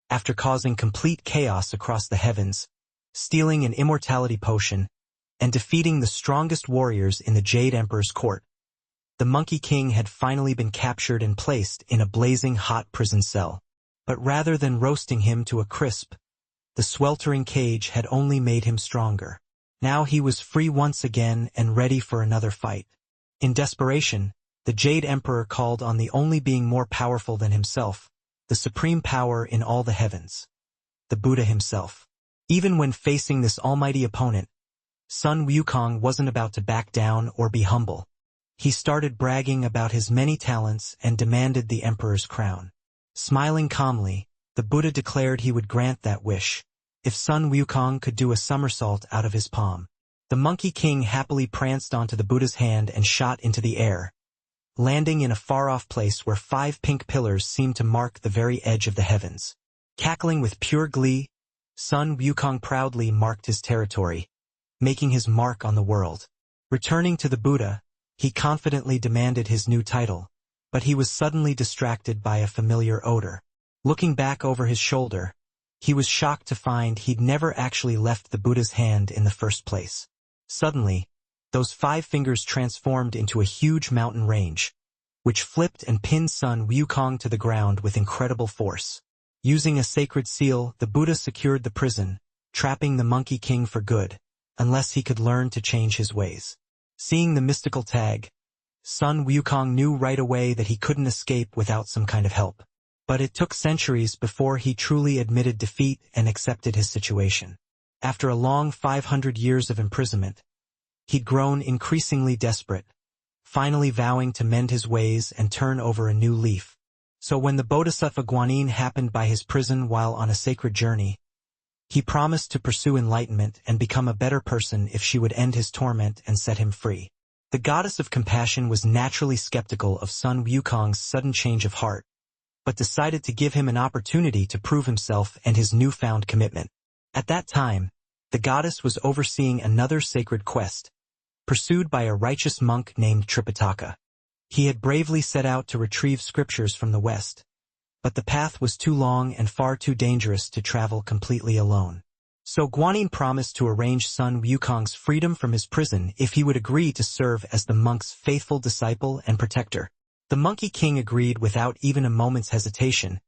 after causing complete chaos across the heavens, stealing an immortality potion, and defeating the strongest warriors in the Jade Emperor's court. The Monkey King had finally been captured and placed in a blazing hot prison cell. But rather than roasting him to a crisp, the sweltering cage had only made him stronger. Now he was free once again and ready for another fight. In desperation, the Jade Emperor called on the only being more powerful than himself, the supreme power in all the heavens, the Buddha himself. Even when facing this almighty opponent, Sun Wukong wasn't about to back down or be humble. He started bragging about his many talents and demanded the emperor's crown. Smiling calmly, the Buddha declared he would grant that wish, if Sun Wukong could do a somersault out of his palm. The Monkey King happily pranced onto the Buddha's hand and shot into the air, landing in a far-off place where 5 pink pillars seemed to mark the very edge of the heavens. Cackling with pure glee, Sun Wukong proudly marked his territory, making his mark on the world. Returning to the Buddha, he confidently demanded his new title, but he was suddenly distracted by a familiar odor. Looking back over his shoulder, he was shocked to find he'd never actually left the Buddha's hand in the first place. Suddenly, those 5 fingers transformed into a huge mountain range, which flipped and pinned Sun Wukong to the ground with incredible force. Using a sacred seal, the Buddha secured the prison, trapping the Monkey King for good, unless he could learn to change his ways. Seeing the mystical tag, Sun Wukong knew right away that he couldn't escape without some kind of help. But it took centuries before he truly admitted defeat and accepted his situation. After a long 500 years of imprisonment, he'd grown increasingly desperate, finally vowing to mend his ways and turn over a new leaf. So when the Bodhisattva Guanyin happened by his prison while on a sacred journey, he promised to pursue enlightenment and become a better person if she would end his torment and set him free. The goddess of compassion was naturally skeptical of Sun Wukong's sudden change of heart, but decided to give him an opportunity to prove himself and his newfound commitment. At that time, the goddess was overseeing another sacred quest, pursued by a righteous monk named Tripitaka. He had bravely set out to retrieve scriptures from the West, but the path was too long and far too dangerous to travel completely alone. So Guanyin promised to arrange Sun Wukong's freedom from his prison if he would agree to serve as the monk's faithful disciple and protector. The Monkey King agreed without even a moment's hesitation,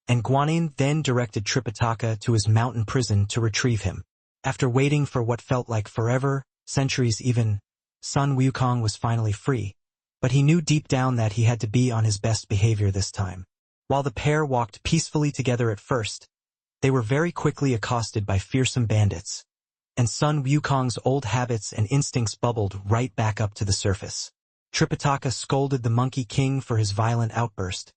and Guanyin then directed Tripitaka to his mountain prison to retrieve him. After waiting for what felt like forever, centuries even, Sun Wukong was finally free, but he knew deep down that he had to be on his best behavior this time. While the pair walked peacefully together at first, they were very quickly accosted by fearsome bandits, and Sun Wukong's old habits and instincts bubbled right back up to the surface. Tripitaka scolded the Monkey King for his violent outburst,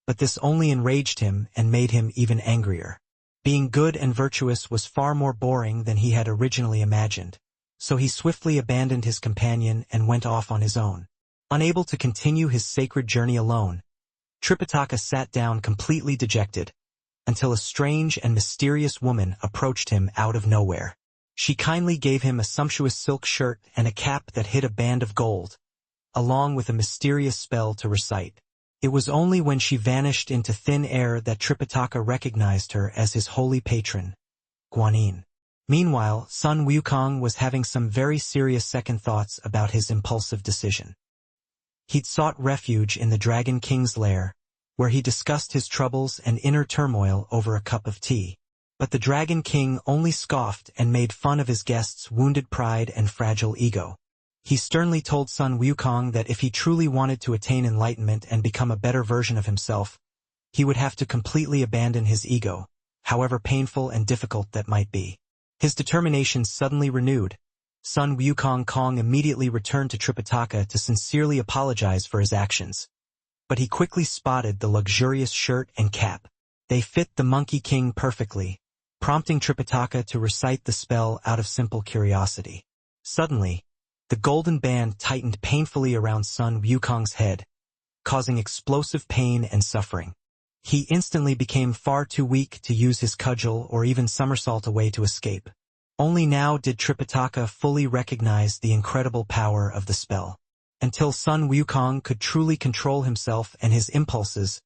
but this only enraged him and made him even angrier. Being good and virtuous was far more boring than he had originally imagined, so he swiftly abandoned his companion and went off on his own. Unable to continue his sacred journey alone, Tripitaka sat down completely dejected, until a strange and mysterious woman approached him out of nowhere. She kindly gave him a sumptuous silk shirt and a cap that hid a band of gold, along with a mysterious spell to recite. It was only when she vanished into thin air that Tripitaka recognized her as his holy patron, Guanyin. Meanwhile, Sun Wukong was having some very serious second thoughts about his impulsive decision. He'd sought refuge in the Dragon King's lair, where he discussed his troubles and inner turmoil over a cup of tea. But the Dragon King only scoffed and made fun of his guest's wounded pride and fragile ego. He sternly told Sun Wukong that if he truly wanted to attain enlightenment and become a better version of himself, he would have to completely abandon his ego, however painful and difficult that might be. His determination suddenly renewed. Sun Wukong immediately returned to Tripitaka to sincerely apologize for his actions. But he quickly spotted the luxurious shirt and cap. They fit the Monkey King perfectly, prompting Tripitaka to recite the spell out of simple curiosity. Suddenly, the golden band tightened painfully around Sun Wukong's head, causing explosive pain and suffering. He instantly became far too weak to use his cudgel or even somersault away to escape. Only now did Tripitaka fully recognize the incredible power of the spell. Until Sun Wukong could truly control himself and his impulses,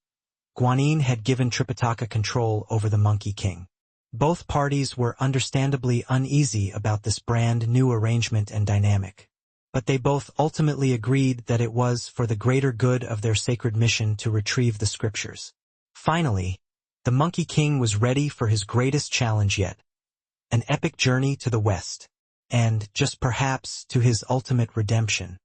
Guanyin had given Tripitaka control over the Monkey King. Both parties were understandably uneasy about this brand new arrangement and dynamic, but they both ultimately agreed that it was for the greater good of their sacred mission to retrieve the scriptures. Finally, the Monkey King was ready for his greatest challenge yet, an epic journey to the west, and, just perhaps, to his ultimate redemption.